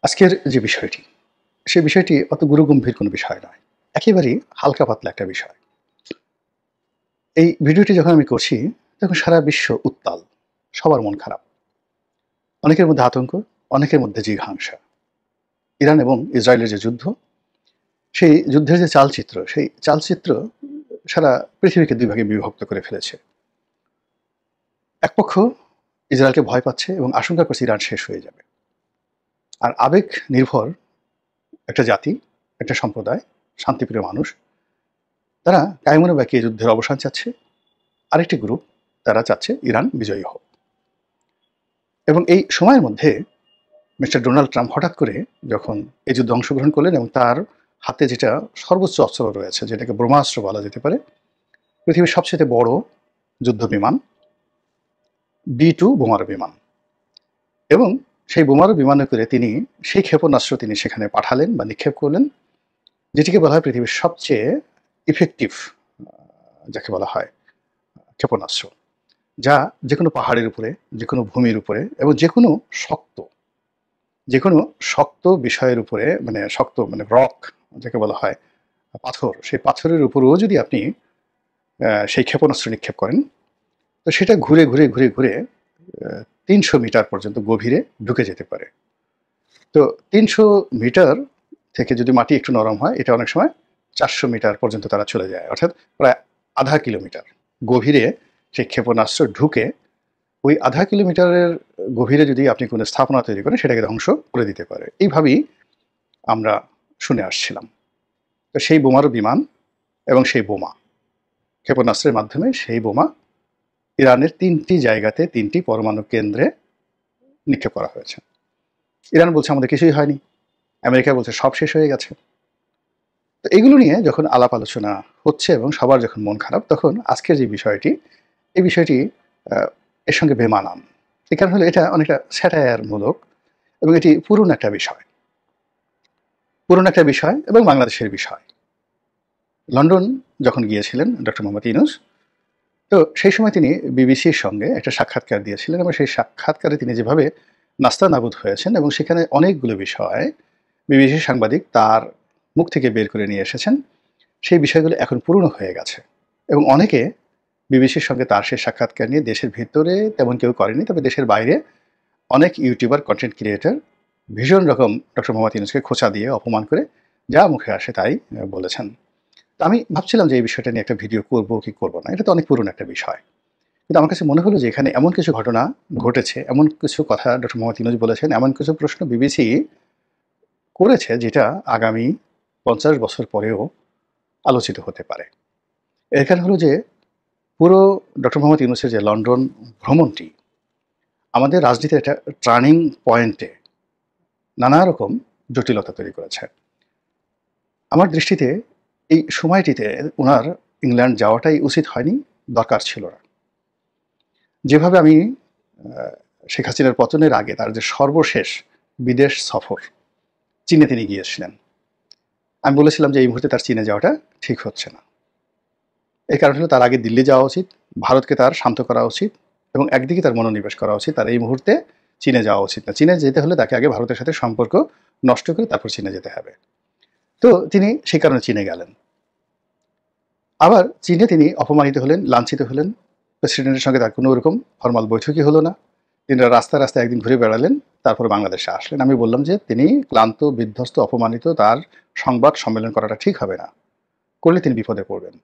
আজকের যে বিষয়টি, সেই বিষয়টি অত গুরুগম্ভীর কোনো বিষয় নয়। একেবারেই হালকা পাতলা একটা বিষয়। এই ভিডিওটি যখন আমি করছি, তখন সারা বিশ্ব উত্তাল। সবার মন খারাপ। অনেকের মধ্যে আতঙ্ক, অনেকের মধ্যে জিঘাংসা। ইরান এবং ইসরায়েলের যে যুদ্ধ, সেই যুদ্ধের যে চালচিত্র, সেই চালচিত্র সারা পৃথিবীকে ২ ভাগে বিভক্ত করে ফেলেছে। এক পক্ষ ইসরায়েলকে ভয় পাচ্ছে এবং আশঙ্কা করছে ইরান শেষ হয়ে যাবে। আর আবেগ নির্ভর একটা জাতি, একটা সম্প্রদায়, শান্তিপ্রিয় মানুষ, তারা কায়মনে বাঁকিয়ে যুদ্ধের অবসান চাচ্ছে। আরেকটি গ্রুপ তারা চাচ্ছে ইরান বিজয়ী হোক। এবং এই সময়ের মধ্যে মিস্টার ডোনাল্ড ট্রাম্প হঠাৎ করে যখন এই যুদ্ধে অংশগ্রহণ করলেন এবং তার হাতে যেটা সর্বোচ্চ অস্ত্র রয়েছে, যেটাকে ব্রহ্মাস্ত্র বলা যেতে পারে, পৃথিবীর সবচেয়ে বড় যুদ্ধ বিমান B-2 বোমারু বিমান, এবং সেই বোমারু বিমানে করে তিনি সেই ক্ষেপণাস্ত্র তিনি সেখানে পাঠালেন বা নিক্ষেপ করলেন, যেটিকে বলা হয় পৃথিবীর সবচেয়ে ইফেক্টিভ, যাকে বলা হয় ক্ষেপণাস্ত্র, যা যেকোনো পাহাড়ের উপরে, যেকোনো ভূমির উপরে এবং যেকোনো শক্ত বিষয়ের উপরে, মানে শক্ত মানে রক যাকে বলা হয়, পাথর, সেই পাথরের উপরেও যদি আপনি সেই ক্ষেপণাস্ত্র নিক্ষেপ করেন, তো সেটা ঘুরে ঘুরে ঘুরে ঘুরে ৩০০ মিটার পর্যন্ত গভীরে ঢুকে যেতে পারে। তো ৩০০ মিটার থেকে যদি মাটি একটু নরম হয়, এটা অনেক সময় ৪০০ মিটার পর্যন্ত তারা চলে যায়, অর্থাৎ প্রায় আধা কিলোমিটার গভীরে সেই ক্ষেপণাস্ত্র ঢুকে ওই আধা কিলোমিটারের গভীরে যদি আপনি কোনো স্থাপনা তৈরি করেন, সেটাকে ধ্বংস করে দিতে পারে। এইভাবেই আমরা শুনে আসছিলাম। তো সেই বোমারু বিমান এবং সেই বোমা, ক্ষেপণাস্ত্রের মাধ্যমে সেই বোমা ইরানের ৩টি জায়গাতে ৩টি পরমাণু কেন্দ্রে নিক্ষেপ করা হয়েছে। ইরান বলছে আমাদের কিছুই হয়নি, আমেরিকা বলছে সব শেষ হয়ে গেছে। তো এগুলো নিয়ে যখন আলাপ আলোচনা হচ্ছে এবং সবার যখন মন খারাপ, তখন আজকের যে বিষয়টি, এই বিষয়টি এর সঙ্গে বেমানান। এই কারণ হলো এটা অনেকটা স্যাটায়ারমূলক এবং এটি পুরনো একটা বিষয় এবং বাংলাদেশের বিষয়। লন্ডন যখন গিয়েছিলেন ডক্টর মোহাম্মদ ইউনূস, তো সেই সময় তিনি বিবিসির সঙ্গে একটা সাক্ষাৎকার দিয়েছিলেন এবং সেই সাক্ষাৎকারে তিনি যেভাবে নাস্তানাবুদ হয়েছেন এবং সেখানে অনেকগুলো বিষয় বিবিসির সাংবাদিক তার মুখ থেকে বের করে নিয়ে এসেছেন, সেই বিষয়গুলো এখন পুরনো হয়ে গেছে এবং অনেকে বিবিসির সঙ্গে তার সেই সাক্ষাৎকার নিয়ে দেশের ভিতরে তেমন কেউ করেনি, তবে দেশের বাইরে অনেক ইউটিউবার, কন্টেন্ট ক্রিয়েটর ভীষণ রকম ডক্টর মোহাম্মদ ইউনূসকে খোঁচা দিয়ে অপমান করে যা মুখে আসে তাই বলেছেন। তো আমি ভাবছিলাম যে এই বিষয়টা নিয়ে একটা ভিডিও করব কি করব না, এটা তো অনেক পুরনো একটা বিষয়, কিন্তু আমার কাছে মনে হলো যে এখানে এমন কিছু ঘটনা ঘটেছে, এমন কিছু কথা ডক্টর মোহাম্মদ ইউনূস বলেছেন, এমন কিছু প্রশ্ন বিবিসি করেছে যেটা আগামী ৫০ বছর পরেও আলোচিত হতে পারে। এর কারণ হলো যে পুরো ডক্টর মোহাম্মদ ইউনূসের যে লন্ডন ভ্রমণটি আমাদের রাজনীতির একটা টার্নিং পয়েন্টে নানা রকম জটিলতা তৈরি করেছে। আমার দৃষ্টিতে এই সময়টিতে ওনার ইংল্যান্ড যাওয়াটাই উচিত হয়নি, দরকার ছিল না। যেভাবে আমি শেখ হাসিনার পতনের আগে তার যে সর্বশেষ বিদেশ সফর, চীনে তিনি গিয়েছিলেন, আমি বলেছিলাম যে এই মুহূর্তে তার চীনে যাওয়াটা ঠিক হচ্ছে না। এই কারণ হলো তার আগে দিল্লি যাওয়া উচিত, ভারতকে তার শান্ত করা উচিত এবং একদিকে তার মনোনিবেশ করা উচিত। তার এই মুহূর্তে চীনে যাওয়া উচিত না। চীনে যেতে হলে তাকে আগে ভারতের সাথে সম্পর্ক নষ্ট করে তারপর চীনে যেতে হবে। তো তিনি সেই কারণে চীনে গেলেন। আবার চীনে তিনি অপমানিত হলেন, লাঞ্ছিত হলেন। প্রেসিডেন্টের সঙ্গে তার কোনো রকম ফরমাল বৈঠকই হলো না। তিনি রাস্তায় রাস্তায় একদিন ঘুরে বেড়ালেন, তারপরে বাংলাদেশে আসলেন। আমি বললাম যে তিনি ক্লান্ত, বিধ্বস্ত, অপমানিত, তার সংবাদ সম্মেলন করাটা ঠিক হবে না, করলে তিনি বিপদে পড়বেন।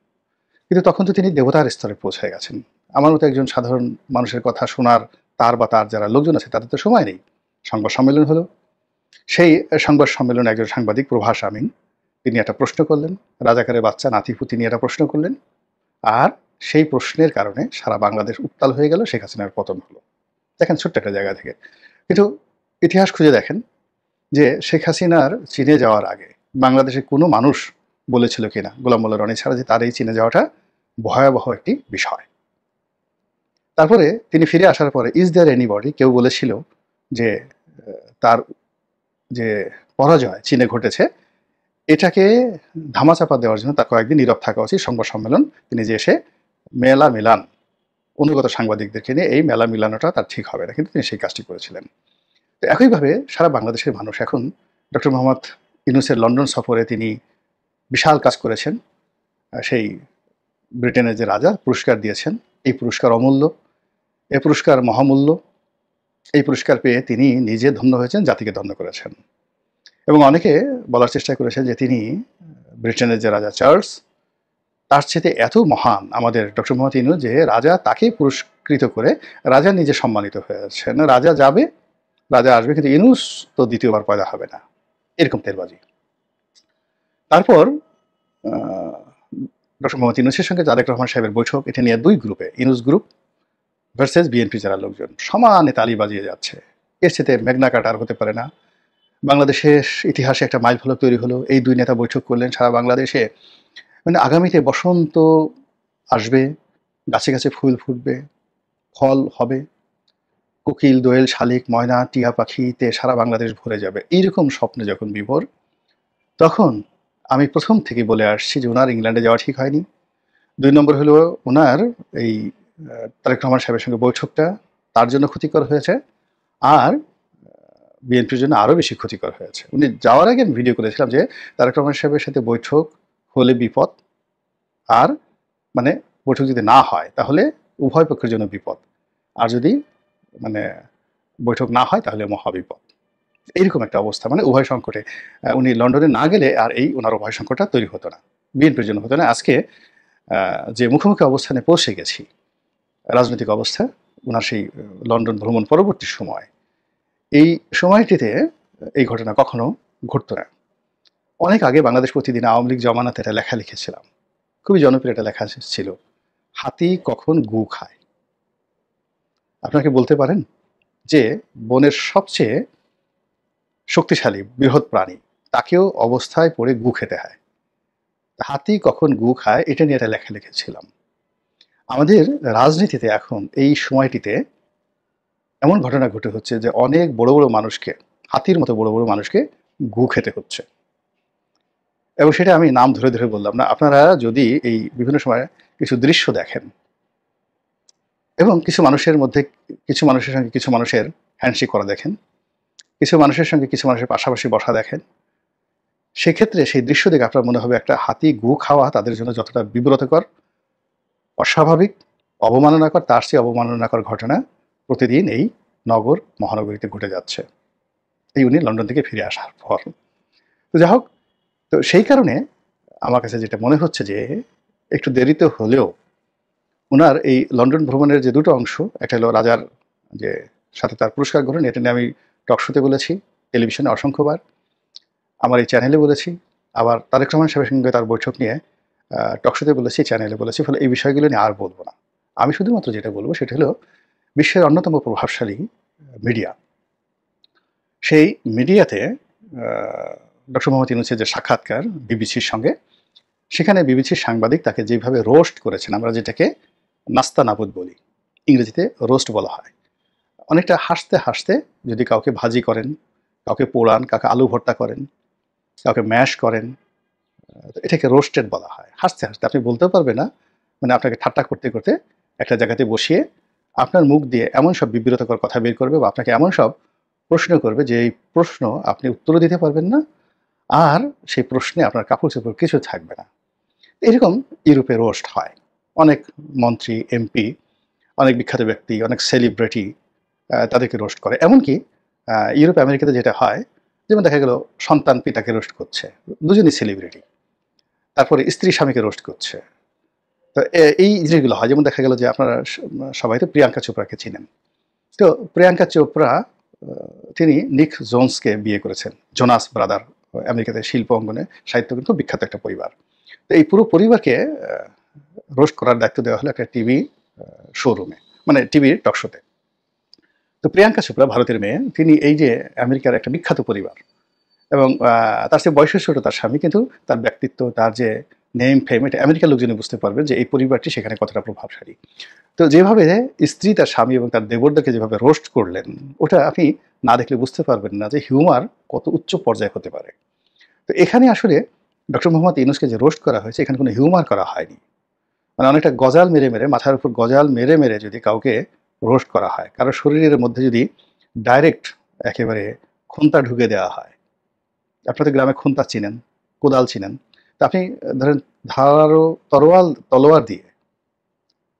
কিন্তু তখন তো তিনি দেবতার স্তরে পৌঁছে গেছেন। আমার মতো একজন সাধারণ মানুষের কথা শোনার তার বা তার যারা লোকজন আছে তাদের তো সময় নেই। সংবাদ সম্মেলন হলো, সেই সংবাদ সম্মেলনে একজন সাংবাদিক প্রভাস আমিন তিনি একটা প্রশ্ন করলেন, রাজাকারের বাচ্চা নাতিপুতি নিয়ে একটা প্রশ্ন করলেন, আর সেই প্রশ্নের কারণে সারা বাংলাদেশ উত্তাল হয়ে গেল, শেখ হাসিনার পতন হলো। দেখেন ছোট্ট একটা জায়গা থেকে, কিন্তু ইতিহাস খুঁজে দেখেন যে শেখ হাসিনার চীনে যাওয়ার আগে বাংলাদেশের কোনো মানুষ বলেছিল কিনা গোলাম মোল্লা রনি ছাড়া যে তার এই চীনে যাওয়াটা ভয়াবহ একটি বিষয়। তারপরে তিনি ফিরে আসার পরে ইজ দেয়ার এনিবডি, কেউ বলেছিল যে তার যে পরাজয় চীনে ঘটেছে এটাকে ধামাচাপা দেওয়ার জন্য তার কয়েকদিন নীরব থাকা উচিত, সংবাদ সম্মেলন তিনি যে এসে মেলা মিলান অনুগত সাংবাদিকদেরকে নিয়ে, এই মেলা মিলানোটা তার ঠিক হবে না, কিন্তু তিনি সেই কাজটি করেছিলেন। তো একইভাবে সারা বাংলাদেশের মানুষ এখন ডক্টর মোহাম্মদ ইউনূসের লন্ডন সফরে তিনি বিশাল কাজ করেছেন। সেই ব্রিটেনের যে রাজা পুরস্কার দিয়েছেন, এই পুরস্কার অমূল্য, এই পুরস্কার মহামূল্য। এই পুরস্কার পেয়ে তিনি নিজে ধন্য হয়েছেন, জাতিকে ধন্য করেছেন। এবং অনেকে বলার চেষ্টা করেছেন যে তিনি ব্রিটেনের যে রাজা চার্লস, তার চেয়ে এত মহান আমাদের ডক্টর মোহাম্মদ ইউনূস যে রাজা তাকে পুরস্কৃত করে রাজা নিজে সম্মানিত হয়েছেন। রাজা যাবে, রাজা আসবে, কিন্তু ইউনূস তো দ্বিতীয়বার পয়দা হবে না, এরকম তেলবাজি। তারপর ডক্টর মোহাম্মদ ইউনূসের সঙ্গে তারেক রহমান সাহেবের বৈঠক, এটা নিয়ে দুই গ্রুপে, ইউনূস গ্রুপ ভার্সেস বিএনপি যারা লোকজন সমানে তালি বাজিয়ে যাচ্ছে। এর সাথে মেঘনা কাটা আর হতে পারে না। বাংলাদেশের ইতিহাসে একটা মাইল ফলক তৈরি হলো, এই দুই নেতা বৈঠক করলেন সারা বাংলাদেশে। মানে আগামীতে বসন্ত আসবে, গাছে গাছে ফুল ফুটবে, ফল হবে, কোকিল, দোয়েল, শালিক, ময়না, টিয়া পাখিতে সারা বাংলাদেশ ভরে যাবে। এইরকম স্বপ্নে যখন বিভোর, তখন আমি প্রথম থেকে বলে আসছি যে ওনার ইংল্যান্ডে যাওয়া ঠিক হয়নি। ২ নম্বর হলো ওনার এই তারেক রহমান সাহেবের সঙ্গে বৈঠকটা তার জন্য ক্ষতিকর হয়েছে, আর বিএনপির জন্য আরও বেশি ক্ষতিকর হয়েছে। উনি যাওয়ার আগে আমি ভিডিও করেছিলাম যে তারেক রহমান সাহেবের সাথে বৈঠক হলে বিপদ, আর মানে বৈঠক যদি না হয় তাহলে উভয় পক্ষের জন্য বিপদ, আর যদি মানে বৈঠক না হয় তাহলে মহাবিপদ। এইরকম একটা অবস্থা, মানে উভয় সংকটে উনি লন্ডনে না গেলে আর এই ওনার উভয় সংকটটা তৈরি হতো না, বিএনপির জন্য হতো না। আজকে যে মুখোমুখি অবস্থানে পৌঁছে গেছি, রাজনৈতিক অবস্থা ওনার সেই লন্ডন ভ্রমণ পরবর্তী সময়, এই সময়টিতে এই ঘটনা কখনো ঘটতো না। অনেক আগে বাংলাদেশ প্রতিদিন আওয়ামী লীগ জমানাতে একটা লেখা লিখেছিলাম, খুবই জনপ্রিয় একটা লেখা ছিল, হাতি কখন গু খায়। আপনাকে বলতে পারেন যে বনের সবচেয়ে শক্তিশালী বৃহৎ প্রাণী, তাকেও অবস্থায় পড়ে গু খেতে হয়। হাতি কখন গু খায় এটা নিয়ে একটা লেখা লিখেছিলাম। আমাদের রাজনীতিতে এখন এই সময়টিতে এমন ঘটনা ঘটে হচ্ছে যে অনেক বড় বড় মানুষকে, হাতির মতো বড় বড় মানুষকে গু খেতে হচ্ছে। এবং সেটা আমি নাম ধরে ধরে বললাম না, আপনারা যদি এই বিভিন্ন সময় কিছু দৃশ্য দেখেন এবং কিছু মানুষের মধ্যে, কিছু মানুষের সঙ্গে কিছু মানুষের হ্যান্ডশেক করা দেখেন, কিছু মানুষের সঙ্গে কিছু মানুষের পাশাপাশি বসা দেখেন, সেক্ষেত্রে সেই দৃশ্য দেখে আপনার মনে হবে একটা হাতি গু খাওয়া তাদের জন্য যতটা বিব্রতকর, অস্বাভাবিক, অবমাননাকর, তার চেয়ে অবমাননাকর ঘটনা প্রতিদিন এই নগর মহানগরীতে ঘটে যাচ্ছে, এই উনি লন্ডন থেকে ফিরে আসার পর। তো যাই হোক, তো সেই কারণে আমার কাছে যেটা মনে হচ্ছে যে একটু দেরিতে হলেও ওনার এই লন্ডন ভ্রমণের যে দুটো অংশ, একটা হলো রাজার যে সাথে তার পুরস্কার গ্রহণ, এটা নিয়ে আমি টকশোতে বলেছি, টেলিভিশনে অসংখ্যবার, আমার এই চ্যানেলে বলেছি, আবার তারেক রহমান সাহেবের সঙ্গে তার বৈঠক নিয়ে টকশোতে বলেছি, চ্যানেলে বলেছি। ফলে এই বিষয়গুলো নিয়ে আর বলবো না। আমি শুধুমাত্র যেটা বলবো সেটা হলো বিশ্বের অন্যতম প্রভাবশালী মিডিয়া, সেই মিডিয়াতে ডক্টর মোহাম্মদ ইউনূসের যে সাক্ষাৎকার বিবিসির সঙ্গে, সেখানে বিবিসির সাংবাদিক তাকে যেভাবে রোস্ট করেছেন, আমরা যেটাকে নাস্তা নাবুদ বলি, ইংরেজিতে রোস্ট বলা হয়, অনেকটা হাসতে হাসতে যদি কাউকে ভাজি করেন, কাউকে পোড়ান, কাউকে আলু ভর্তা করেন, কাউকে ম্যাশ করেন, এটাকে রোস্টেড বলা হয়। হাসতে হাসতে, আপনি বলতেও পারবেন না, মানে আপনাকে ঠাট্টা করতে করতে একটা জায়গাতে বসিয়ে আপনার মুখ দিয়ে এমন সব বিব্রতকর কথা বের করবে বা আপনাকে এমন সব প্রশ্ন করবে যে এই প্রশ্ন আপনি উত্তরও দিতে পারবেন না, আর সেই প্রশ্নে আপনার কাপড় চোপড় কিছু থাকবে না। এরকম ইউরোপে রোস্ট হয়। অনেক মন্ত্রী, এমপি, অনেক বিখ্যাত ব্যক্তি, অনেক সেলিব্রিটি তাদেরকে রোস্ট করে। এমনকি ইউরোপ আমেরিকাতে যেটা হয়, যেমন দেখা গেল সন্তান পিতাকে রোস্ট করছে, দুজনই সেলিব্রিটি, তারপরে স্ত্রী স্বামীকে রোস্ট করছে। তো এই জিনিসগুলো হয়। যেমন দেখা গেল যে আপনারা সবাই তো প্রিয়াঙ্কা চোপড়াকে চিনেন। তো প্রিয়াঙ্কা চোপড়া তিনি নিক জোন্সকে বিয়ে করেছেন, জোনাস ব্রাদার, আমেরিকাতে শিল্প অঙ্গনে সাহিত্য কিন্তু বিখ্যাত একটা পরিবার। তো এই পুরো পরিবারকে রোস্ট করার দায়িত্ব দেওয়া হলো একটা টিভি শোরুমে, মানে টিভির টকশোতে। তো প্রিয়াঙ্কা চোপড়া ভারতের মেয়ে, তিনি এই যে আমেরিকার একটা বিখ্যাত পরিবার, এবং তার চেয়ে বয়সে ছোট তার স্বামী, কিন্তু তার ব্যক্তিত্ব, তার যে নেম ফেম, এটা আমেরিকার লোকজনই বুঝতে পারবেন যে এই পরিবারটি সেখানে কতটা প্রভাবশালী। তো যেভাবে স্ত্রী তার স্বামী এবং তার দেবরদেরকে যেভাবে রোস্ট করলেন, ওটা আপনি না দেখলে বুঝতে পারবেন না যে হিউমার কত উচ্চ পর্যায়ে হতে পারে। তো এখানে আসলে ডক্টর মোহাম্মদ ইউনূসকে যে রোস্ট করা হয়েছে, এখানে কোনো হিউমার করা হয়নি। মানে অনেকটা গজাল মেরে মেরে, মাথার উপর গজাল মেরে মেরে যদি কাউকে রোস্ট করা হয়, কারো শরীরের মধ্যে যদি ডাইরেক্ট একেবারে খুন্তা ঢুকে দেওয়া হয়। আপনাদের গ্রামে খুন্তা চিনেন, কোদাল চিনেন। তো আপনি ধরেন ধারালো তলোয়ার দিয়ে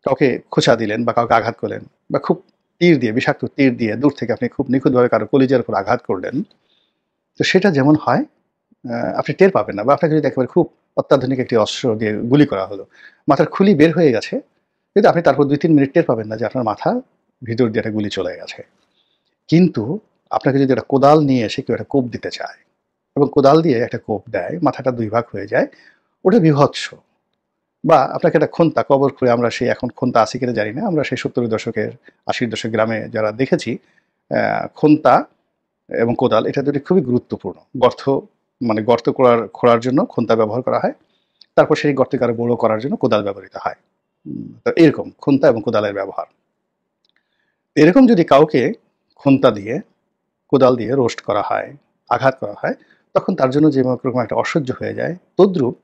কাউকে খোঁচা দিলেন বা কাউকে আঘাত করলেন, বা খুব তীর দিয়ে, বিষাক্ত তীর দিয়ে দূর থেকে আপনি খুব নিখুঁতভাবে কারো কলিজার উপর আঘাত করলেন। তো সেটা যেমন হয় আপনি টের পাবেন না। বা আপনাকে যদি একেবারে খুব অত্যাধুনিক একটি অস্ত্র দিয়ে গুলি করা হলো, মাথার খুলি বের হয়ে গেছে, কিন্তু আপনি তারপর ২-৩ মিনিট টের পাবেন না যে আপনার মাথা ভিতর দিয়ে একটা গুলি চলে গেছে। কিন্তু আপনাকে যদি একটা কোদাল নিয়ে এসে কেউ একটা কোপ দিতে চায় এবং কোদাল দিয়ে একটা কোপ দেয়, মাথাটা ২ ভাগ হয়ে যায়, ওটা বীভৎস। বা আপনাকে একটা খুন্তা কবর খুঁড়ে, আমরা সেই এখন খুন্তা আছে কিনা জানি না, আমরা সেই ৭০ দশকের ৮০ দশক গ্রামে যারা দেখেছি, খুন্তা এবং কোদাল এটা দুটি খুবই গুরুত্বপূর্ণ। গর্ত খোঁড়ার জন্য খুন্তা ব্যবহার করা হয়। তারপর সেই গর্তকে আরো বড় করার জন্য কোদাল ব্যবহৃত হয়। তো এরকম খুন্তা এবং কোদালের ব্যবহার। এরকম যদি কাউকে খুন্তা দিয়ে, কোদাল দিয়ে রোস্ট করা হয়, আঘাত করা হয়, তখন তার জন্য যে রকম একটা অসহ্য হয়ে যায়, তদ্রূপ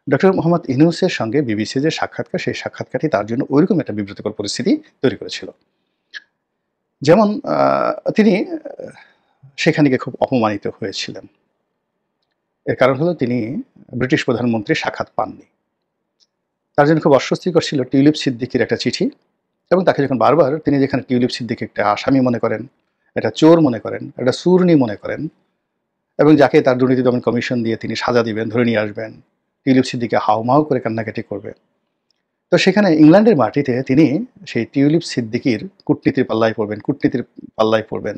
ডক্টর মোহাম্মদ ইউনূসের সঙ্গে বিবিসি যে সাক্ষাৎকার, সেই সাক্ষাৎকারটি তার জন্য ওইরকম একটা বিব্রতকর পরিস্থিতি তৈরি করেছিল। যেমন তিনি সেখানে গিয়ে খুব অপমানিত হয়েছিলেন। এর কারণ হলো তিনি ব্রিটিশ প্রধানমন্ত্রীর সাক্ষাৎ পাননি। তার জন্য খুব অস্বস্তিকর ছিল টিউলিপ সিদ্দিকীর একটা চিঠি, এবং তাকে যখন বারবার তিনি যেখানে টিউলিপ সিদ্দিক একটা আসামি মনে করেন, একটা চোর মনে করেন, একটা সুরনি মনে করেন, এবং যাকে তার দুর্নীতি দমন কমিশন দিয়ে তিনি সাজা দিবেন, ধরে নিয়ে আসবেন, টিউলিপ সিদ্দিকে হাউমাউ করে কান্নাকাটি করবে। তো সেখানে ইংল্যান্ডের মাটিতে তিনি সেই টিউলিপ সিদ্দিকির কূটনীতির পাল্লায় পড়বেন,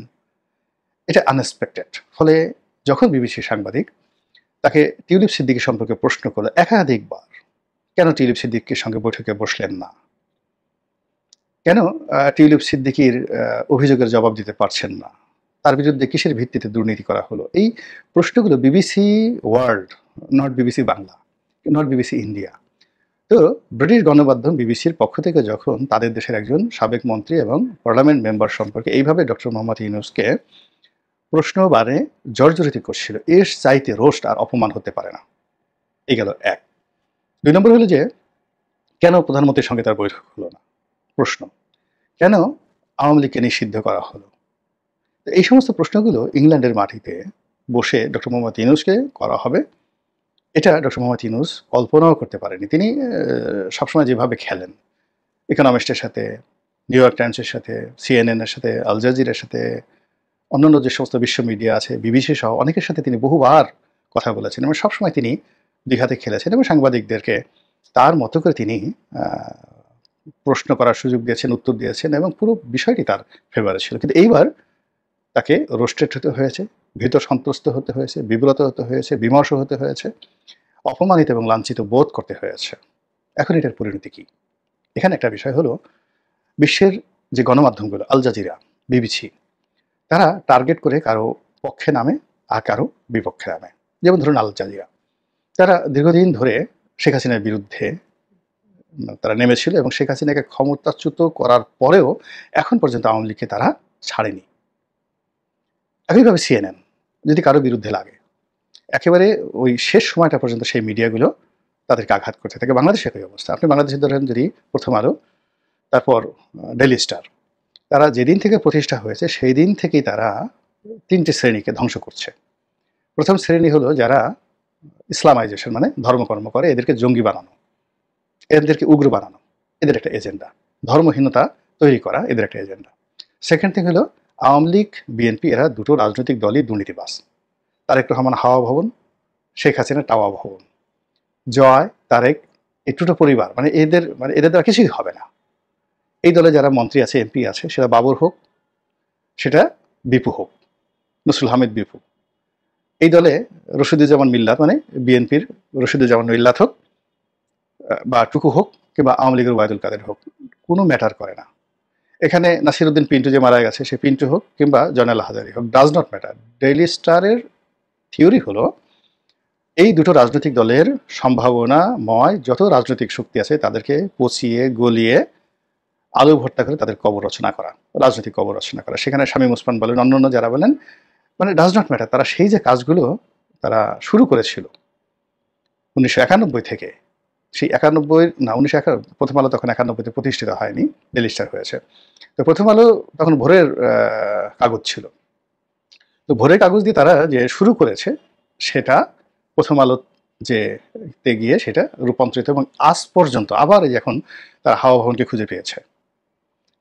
এটা আনএক্সপেক্টেড। ফলে যখন বিবিসির সাংবাদিক তাকে টিউলিপ সিদ্দিকি সম্পর্কে প্রশ্ন করলো একাধিকবার, কেন টিউলিপ সিদ্দিকির সঙ্গে বৈঠকে বসলেন না, কেন টিউলিপ সিদ্দিকির অভিযোগের জবাব দিতে পারছেন না, তার বিরুদ্ধে কিসের ভিত্তিতে দুর্নীতি করা হলো, এই প্রশ্নগুলো BBC world, not BBC Bangla, not BBC India, তো ব্রিটিশ গণমাধ্যম বিবিসির পক্ষ থেকে যখন তাদের দেশের একজন সাবেক মন্ত্রী এবং পার্লামেন্ট মেম্বার সম্পর্কে এইভাবে ডক্টর মোহাম্মদ ইউনূসকে প্রশ্নবারে জর্জরিত করছিল, এর চাইতে রোস্ট আর অপমান হতে পারে না। এই গেল এক। ২ নম্বর হলো যে কেন প্রধানমন্ত্রীর সঙ্গে তার বৈঠক হলো না, প্রশ্ন। কেন আওয়ামী লীগকে নিষিদ্ধ করা হলো। এই সমস্ত প্রশ্নগুলো ইংল্যান্ডের মাটিতে বসে ডক্টর মোহাম্মদ ইউনূসকে করা হবে, এটা ডক্টর মোহাম্মদ ইউনূস কল্পনাও করতে পারেনি। তিনি সবসময় যেভাবে খেলেন, ইকোনমিস্টের সাথে, নিউ ইয়র্ক টাইমসের সাথে, CNN এর সাথে, আল জাজিরার সাথে, অন্যান্য যে সমস্ত বিশ্ব মিডিয়া আছে, বিবিসি সহ অনেকের সাথে তিনি বহুবার কথা বলেছেন, এবং সবসময় তিনি ২ হাতে খেলেছেন, এবং সাংবাদিকদেরকে তার মতো করে তিনি প্রশ্ন করার সুযোগ দিয়েছেন, উত্তর দিয়েছেন, এবং পুরো বিষয়টি তার ফেভারে ছিল। কিন্তু এইবার তাকে রোস্টেড হতে হয়েছে, ভীত সন্ত্রস্ত হতে হয়েছে, বিব্রত হতে হয়েছে, বিমর্ষ হতে হয়েছে, অপমানিত এবং লাঞ্ছিত বোধ করতে হয়েছে। এখন এটার পরিণতি কি? এখানে একটা বিষয় হলো, বিশ্বের যে গণমাধ্যমগুলো, আল জাজিরা, বিবিসি, তারা টার্গেট করে কারো পক্ষে নামে আর কারো বিপক্ষে নামে। যেমন ধরুন আল জাজিরা, তারা দীর্ঘদিন ধরে শেখ হাসিনার বিরুদ্ধে তারা নেমেছিল, এবং শেখ হাসিনাকে ক্ষমতাচ্যুত করার পরেও এখন পর্যন্ত আওয়ামী লীগকে তারা ছাড়েনি। একইভাবে CNN, যদি কারো বিরুদ্ধে লাগে, একেবারে ওই শেষ সময়টা পর্যন্ত সেই মিডিয়াগুলো তাদেরকে আঘাত করতে থাকে। বাংলাদেশে একই অবস্থা। আপনি বাংলাদেশে ধরেন যদি প্রথম আলো, তারপর ডেইলি স্টার, তারা যেদিন থেকে প্রতিষ্ঠা হয়েছে সেই দিন থেকেই তারা ৩টে শ্রেণীকে ধ্বংস করছে। প্রথম শ্রেণী হলো যারা ইসলামাইজেশন, মানে ধর্মকর্ম করে, এদেরকে জঙ্গি বানানো, এদেরকে উগ্র বানানো, এদের একটা এজেন্ডা। ধর্মহীনতা তৈরি করা এদের একটা এজেন্ডা। সেকেন্ড থিং হলো আওয়ামী লীগ, বিএনপি, এরা দুটো রাজনৈতিক দলই দুর্নীতিবাজ। তারেক রহমান হাওয়া ভবন, শেখ হাসিনা টাওয়া ভবন, জয়, তারেক, এই দুটো পরিবার, এদের দ্বারা কিছুই হবে না। এই দলে যারা মন্ত্রী আছে, এমপি আছে, সেটা বাবর হোক, সেটা বিপু হোক, নসরুল হামিদ বিপু, এই দলে রশিদুজ্জামান মিল্লাত, মানে বিএনপির রশিদুজ্জামান মিল্লাত হোক, বা টুকু হোক, কিংবা আওয়ামী লীগের ওবায়দুল কাদের হোক, কোনো ম্যাটার করে না। এখানে নাসিরউদ্দিন পিন্টু যে মারা গেছে, সে পিন্টু হোক কিংবা জয়নাল হাজারি হোক, ডাজ নট ম্যাটার। ডেইলি স্টারের থিওরি হলো এই দুটো রাজনৈতিক দলের সম্ভাবনাময় যত রাজনৈতিক শক্তি আছে তাদেরকে পচিয়ে গলিয়ে আলু ভর্তা করে তাদের কবর রচনা করা, রাজনৈতিক কবর রচনা করা। সেখানে শামীম ওসমান বলেন, অন্যান্য যারা বলেন, ডাজ নট ম্যাটার। তারা সেই যে কাজগুলো তারা শুরু করেছিল 1991 থেকে, সেই 1991 প্রথম আলো তখন 91-তে প্রতিষ্ঠিত হয়নি, ডেইলি স্টার হয়েছে। তো প্রথম আলো তখন ভোরের কাগজ ছিল, তো ভোরের কাগজ দিয়ে তারা যে শুরু করেছে সেটা প্রথম আলো যে তে গিয়ে সেটা রূপান্তরিত, এবং আজ পর্যন্ত আবার এই এখন তারা হাওয়া ভবনকে খুঁজে পেয়েছে,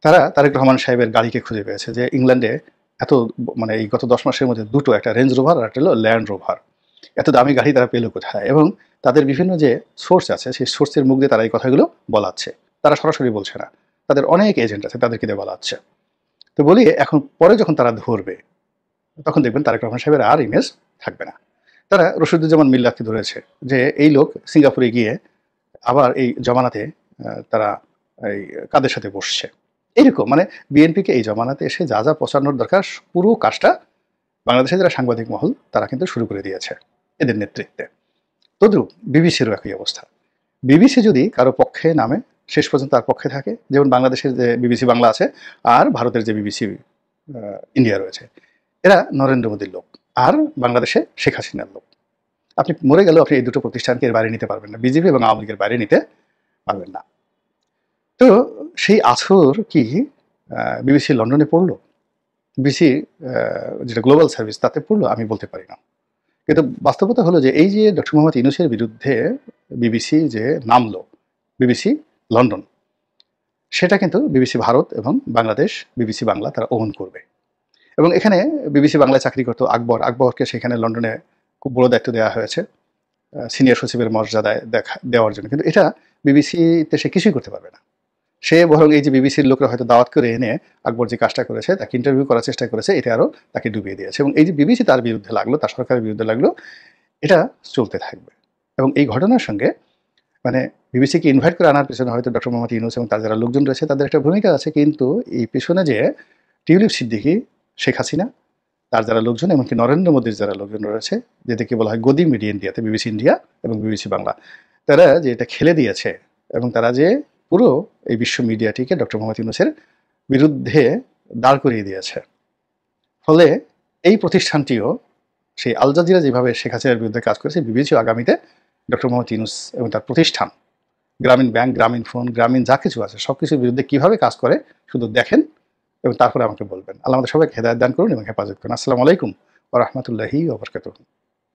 তারা তারেক রহমান সাহেবের গাড়িকে খুঁজে পেয়েছে যে ইংল্যান্ডে এত মানে এই গত 10 মাসের মধ্যে দুটো, একটা রেঞ্জ রোভার আর একটা হলো ল্যান্ড রোভার, এত দামি গাড়ি তারা পেল কোথায়, এবং তাদের বিভিন্ন যে সোর্স আছে সেই সোর্সের মুখ দিয়ে তারা এই কথাগুলো বলাচ্ছে, তারা সরাসরি বলছে না, তাদের অনেক এজেন্ট আছে তাদেরকে দিয়ে বলাচ্ছে। তো বলি এখন পরে যখন তারা ধরবে তখন দেখবেন তারেক রহমান সাহেবের আর ইমেজ থাকবে না। তারা রশিদুজ্জামান মিল্লাতকে ধরেছে যে এই লোক সিঙ্গাপুরে গিয়ে আবার এই জমানাতে তারা এই কাদের সাথে বসছে, এরকম মানে বিএনপিকে এই জমানাতে এসে যা যা পচানোর দরকার পুরো কাজটা বাংলাদেশের যারা সাংবাদিক মহল তারা কিন্তু শুরু করে দিয়েছে এদের নেতৃত্বে। তদ্রুপ বিবিসিরও একই অবস্থা। বিবিসি যদি কারো পক্ষে নামে শেষ পর্যন্ত তার পক্ষে থাকে, যেমন বাংলাদেশের যে বিবিসি বাংলা আছে আর ভারতের যে বিবিসি ইন্ডিয়া রয়েছে, এরা নরেন্দ্র মোদীর লোক আর বাংলাদেশে শেখ হাসিনার লোক। আপনি মরে গেলেও আপনি এই দুটো প্রতিষ্ঠানকে এর বাইরে নিতে পারবেন না, বিজেপি এবং আওয়ামী লীগের বাইরে নিতে পারবেন না। তো সেই আছর কি বিবিসি লন্ডনে পড়লো, বিবিসি যেটা গ্লোবাল সার্ভিস তাতে পড়লো, আমি বলতে পারি না। কিন্তু বাস্তবতা হলো যে এই যে ডক্টর মোহাম্মদ ইউনূসের বিরুদ্ধে বিবিসি যে নামলো, বিবিসি লন্ডন, সেটা কিন্তু বিবিসি ভারত এবং বাংলাদেশ বিবিসি বাংলা তারা ওন করবে। এবং এখানে বিবিসি বাংলায় চাকরি করতো আকবরকে সেখানে লন্ডনে খুব বড় দায়িত্ব দেওয়া হয়েছে সিনিয়র সচিবের মর্যাদায় দেওয়ার জন্য, কিন্তু এটা বিবিসিতে সে কিছুই করতে পারবে না। সে বরং এই যে বিবিসির লোকরা হয়তো দাওয়াত করে এনে আকবর যে কাজটা করেছে তাকে ইন্টারভিউ করার চেষ্টা করেছে, এটা আরও তাকে ডুবিয়ে দিয়েছে। এবং এই যে বিবিসি তার বিরুদ্ধে লাগলো, তার সরকারের বিরুদ্ধে লাগলো, এটা চলতে থাকবে। এবং এই ঘটনার সঙ্গে মানে বিবিসিকে ইনভাইট করে আনার পেছনে হয়তো ডক্টর মোহাম্মদ ইউনূস এবং তার যারা লোকজন রয়েছে তাদের একটা ভূমিকা আছে, কিন্তু এই পেছনে যে টিউলিপ সিদ্দিকী, শেখ হাসিনা, তার যারা লোকজন, এমনকি নরেন্দ্র মোদীর যারা লোকজন রয়েছে, যেটাকে বলা হয় গদি মিডিয়া ইন্ডিয়াতে বিবিসি ইন্ডিয়া এবং বিবিসি বাংলা, তারা যে এটা খেলে দিয়েছে এবং তারা যে পুরো এই বিশ্ব মিডিয়াটিকে ডক্টর মোহাম্মদ ইউনূসের বিরুদ্ধে দাঁড় করিয়ে দিয়েছে। ফলে এই প্রতিষ্ঠানটিও সেই আল জাজিরা যেভাবে শেখ হাসিনার বিরুদ্ধে কাজ করেছে, বিবিসিও আগামীতে ডক্টর মোহাম্মদ ইউনূস এবং তার প্রতিষ্ঠান গ্রামীণ ব্যাংক, গ্রামীণ ফোন, গ্রামীণ যা কিছু আছে সব কিছুর বিরুদ্ধে কীভাবে কাজ করে শুধু দেখেন এবং তারপরে আমাকে বলবেন। আল্লাহ আমাদের সবাইকে হেদায়েত দান করুন এবং হেফাজত করুন। আসসালামু আলাইকুম ওয়া রাহমাতুল্লাহি ওয়া বারাকাতুহু।